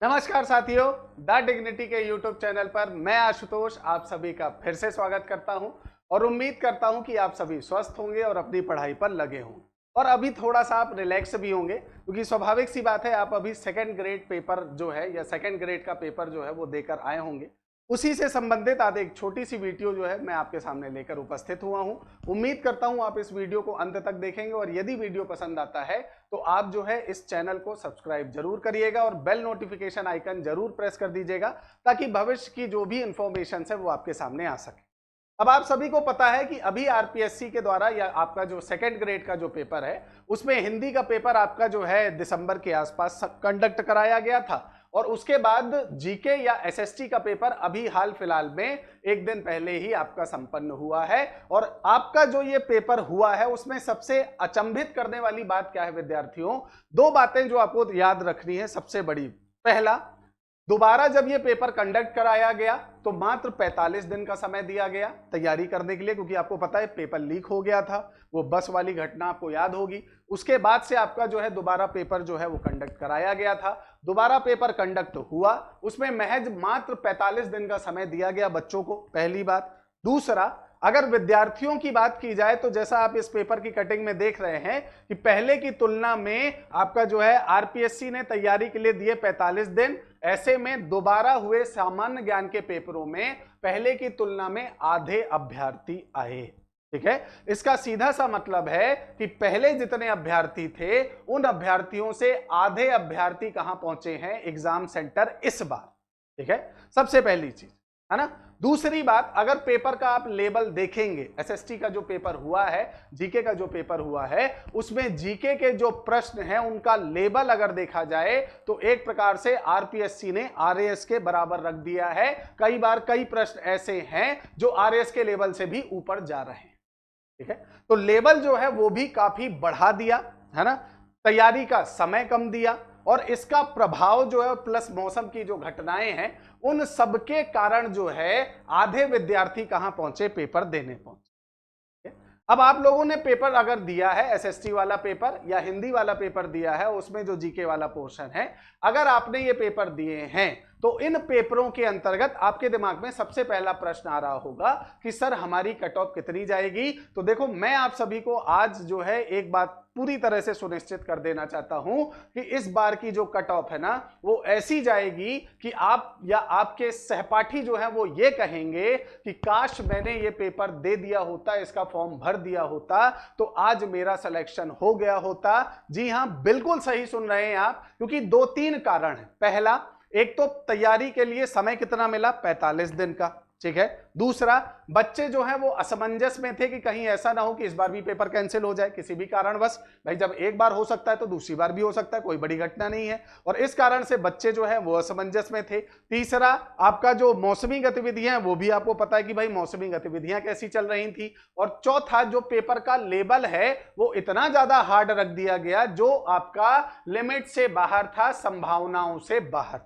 नमस्कार साथियों, the dignity के यूट्यूब चैनल पर मैं आशुतोष आप सभी का फिर से स्वागत करता हूं और उम्मीद करता हूं कि आप सभी स्वस्थ होंगे और अपनी पढ़ाई पर लगे होंगे और अभी थोड़ा सा आप रिलैक्स भी होंगे क्योंकि स्वाभाविक सी बात है, आप अभी सेकंड ग्रेड पेपर जो है या सेकंड ग्रेड का पेपर जो है वो देकर आए होंगे। उसी से संबंधित आज एक छोटी सी वीडियो जो है मैं आपके सामने लेकर उपस्थित हुआ हूं। उम्मीद करता हूं आप इस वीडियो को अंत तक देखेंगे और यदि वीडियो पसंद आता है तो आप जो है इस चैनल को सब्सक्राइब जरूर करिएगा और बेल नोटिफिकेशन आइकन जरूर प्रेस कर दीजिएगा ताकि भविष्य की जो भी इंफॉर्मेशन है वो आपके सामने आ सके। अब आप सभी को पता है कि अभी आरपीएससी के द्वारा या आपका जो सेकंड ग्रेड का जो पेपर है उसमें हिंदी का पेपर आपका जो है दिसंबर के आसपास कंडक्ट कराया गया था और उसके बाद जीके या एसएसटी का पेपर अभी हाल फिलहाल में एक दिन पहले ही आपका संपन्न हुआ है। और आपका जो ये पेपर हुआ है उसमें सबसे अचंभित करने वाली बात क्या है विद्यार्थियों, दो बातें जो आपको याद रखनी है। सबसे बड़ी, पहला, दोबारा जब ये पेपर कंडक्ट कराया गया तो मात्र 45 दिन का समय दिया गया तैयारी करने के लिए, क्योंकि आपको पता है पेपर लीक हो गया था, वो बस वाली घटना आपको याद होगी। उसके बाद से आपका जो है दोबारा पेपर जो है वो कंडक्ट कराया गया था। दोबारा पेपर कंडक्ट हुआ, उसमें महज मात्र 45 दिन का समय दिया गया बच्चों को, पहली बात। दूसरा, अगर विद्यार्थियों की बात की जाए तो जैसा आप इस पेपर की कटिंग में देख रहे हैं कि पहले की तुलना में आपका जो है आरपीएससी ने तैयारी के लिए दिए 45 दिन, ऐसे में दोबारा हुए सामान्य ज्ञान के पेपरों में पहले की तुलना में आधे अभ्यर्थी आए। ठीक है, इसका सीधा सा मतलब है कि पहले जितने अभ्यर्थी थे उन अभ्यर्थियों से आधे अभ्यर्थी कहां पहुंचे हैं एग्जाम सेंटर इस बार। ठीक है, सबसे पहली चीज है ना। दूसरी बात, अगर पेपर का आप लेवल देखेंगे, एसएसटी का जो पेपर हुआ है, जीके का जो पेपर हुआ है, उसमें जीके के जो प्रश्न हैं उनका लेवल अगर देखा जाए तो एक प्रकार से आरपीएससी ने आरएएस के बराबर रख दिया है। कई बार कई प्रश्न ऐसे हैं जो आरएएस के लेवल से भी ऊपर जा रहे हैं। ठीक है, तो लेवल जो है वो भी काफी बढ़ा दिया है ना, तैयारी का समय कम दिया और इसका प्रभाव जो है प्लस मौसम की जो घटनाएं हैं उन सबके कारण जो है आधे विद्यार्थी कहां पहुंचे, पेपर देने पहुंचे। अब आप लोगों ने पेपर अगर दिया है, एसएसटी वाला पेपर या हिंदी वाला पेपर दिया है, उसमें जो जीके वाला पोर्शन है, अगर आपने ये पेपर दिए हैं तो इन पेपरों के अंतर्गत आपके दिमाग में सबसे पहला प्रश्न आ रहा होगा कि सर हमारी कट ऑफ कितनी जाएगी। तो देखो, मैं आप सभी को आज जो है एक बात पूरी तरह से सुनिश्चित कर देना चाहता हूं कि इस बार की जो कट ऑफ है ना वो ऐसी जाएगी कि आप या आपके सहपाठी जो है वो ये कहेंगे कि काश मैंने ये पेपर दे दिया होता, इसका फॉर्म भर दिया होता तो आज मेरा सिलेक्शन हो गया होता। जी हां, बिल्कुल सही सुन रहे हैं आप, क्योंकि दो तीन कारण है। पहला, एक तो तैयारी के लिए समय कितना मिला, 45 दिन का। ठीक है, दूसरा, बच्चे जो हैं वो असमंजस में थे कि कहीं ऐसा ना हो कि इस बार भी पेपर कैंसिल हो जाए किसी भी कारणवश। भाई जब एक बार हो सकता है तो दूसरी बार भी हो सकता है, कोई बड़ी घटना नहीं है, और इस कारण से बच्चे जो है वो असमंजस में थे। तीसरा, आपका जो मौसमी गतिविधियां हैं वो भी आपको पता है कि भाई मौसमी गतिविधियां कैसी चल रही थी। और चौथा, जो पेपर का लेवल है वो इतना ज्यादा हार्ड रख दिया गया जो आपका लिमिट से बाहर था, संभावनाओं से बाहर।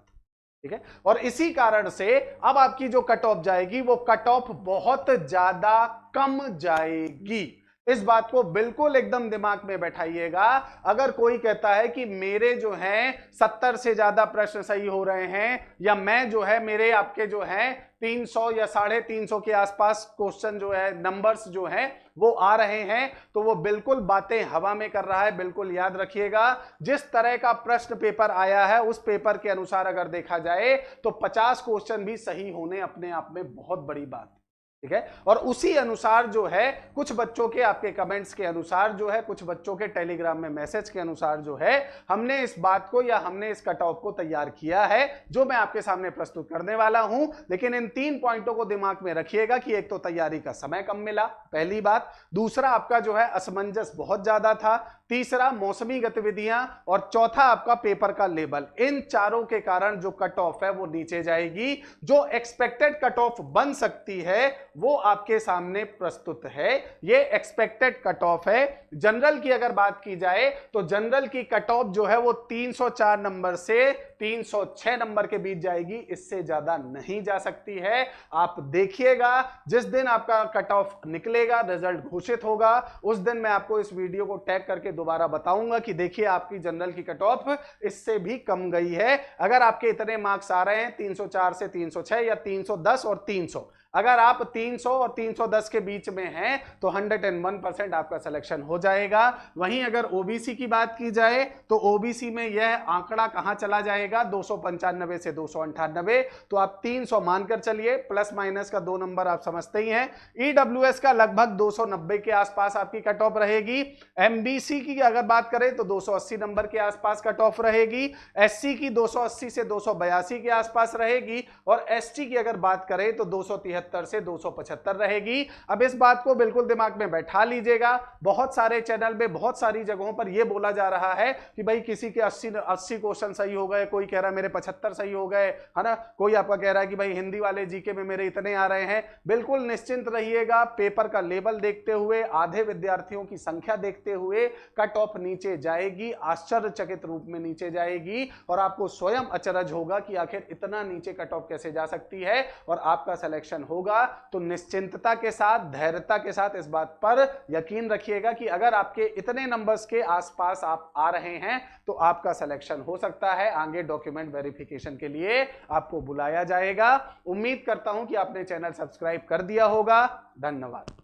ठीक है, और इसी कारण से अब आपकी जो कट ऑफ जाएगी वो कट ऑफ बहुत ज्यादा कम जाएगी। इस बात को बिल्कुल एकदम दिमाग में बैठाइएगा। अगर कोई कहता है कि मेरे जो हैं 70 से ज्यादा प्रश्न सही हो रहे हैं या मैं जो है मेरे आपके जो हैं 300 या 350 के आसपास क्वेश्चन जो है नंबर्स जो हैं वो आ रहे हैं, तो वो बिल्कुल बातें हवा में कर रहा है। बिल्कुल याद रखिएगा, जिस तरह का प्रश्न पेपर आया है उस पेपर के अनुसार अगर देखा जाए तो 50 क्वेश्चन भी सही होने अपने आप में बहुत बड़ी बात। ठीक है, और उसी अनुसार जो है कुछ बच्चों के आपके कमेंट्स के अनुसार जो है, कुछ बच्चों के टेलीग्राम में मैसेज के अनुसार जो है हमने इस बात को या हमने इस कट ऑफ को तैयार किया है जो मैं आपके सामने प्रस्तुत करने वाला हूं। लेकिन इन तीन पॉइंटों को दिमाग में रखिएगा कि एक तो तैयारी का समय कम मिला, पहली बात। दूसरा, आपका जो है असमंजस बहुत ज्यादा था। तीसरा, मौसमी गतिविधियां। और चौथा, आपका पेपर का लेवल। इन चारों के कारण जो कट ऑफ है वो नीचे जाएगी। जो एक्सपेक्टेड कट ऑफ बन सकती है वो आपके सामने प्रस्तुत है। ये एक्सपेक्टेड कट ऑफ है। जनरल की अगर बात की जाए तो जनरल की कट ऑफ जो है वो 304 नंबर से 306 नंबर के बीच जाएगी, इससे ज्यादा नहीं जा सकती है। आप देखिएगा जिस दिन आपका कट ऑफ निकलेगा, रिजल्ट घोषित होगा, उस दिन मैं आपको इस वीडियो को टैग करके दोबारा बताऊंगा कि देखिए आपकी जनरल की कट ऑफ इससे भी कम गई है। अगर आपके इतने मार्क्स आ रहे हैं 304 से 306 या 310 और 300, अगर आप 300 और 310 के बीच में हैं तो 101% आपका सिलेक्शन हो जाएगा। वहीं अगर ओबीसी की बात की जाए तो ओबीसी में यह आंकड़ा कहां चला जाएगा, 295 से 298, तो आप 300 मानकर चलिए, प्लस माइनस का 2 नंबर आप समझते ही हैं। ईडब्ल्यूएस का लगभग 290 के आसपास आपकी कट ऑफ रहेगी। एमबीसी की अगर बात करें तो 280 नंबर के आसपास कट ऑफ रहेगी। एससी की 280 से 282 के आसपास रहेगी और एसटी की अगर बात करें तो 273 से 275 रहेगी। अब इस बात को बिल्कुल दिमाग में बैठा लीजिएगा। बहुत सारे चैनल में बहुत सारी जगहों पर यह बोला जा रहा है कि भाई किसी के 80 क्वेश्चन सही हो गए, कोई कह रहा है मेरे 75 सही हो गए, है ना, कोई आपका कह रहा है कि भाई हिंदी वाले जीके में मेरे इतने आ रहे हैं। बिल्कुल निश्चिंत रहिएगा, पेपर का लेवल देखते हुए, आधे विद्यार्थियों की संख्या देखते हुए कट ऑफ नीचे जाएगी, आश्चर्यचकित रूप में नीचे जाएगी और आपको स्वयं अचरज होगा कि आखिर इतना नीचे कट ऑफ कैसे जा सकती है और आपका सिलेक्शन होगा। तो निश्चिंतता के साथ, धैर्यता के साथ इस बात पर यकीन रखिएगा कि अगर आपके इतने नंबर्स के आसपास आप आ रहे हैं तो आपका सिलेक्शन हो सकता है। आगे डॉक्यूमेंट वेरिफिकेशन के लिए आपको बुलाया जाएगा। उम्मीद करता हूं कि आपने चैनल सब्सक्राइब कर दिया होगा। धन्यवाद।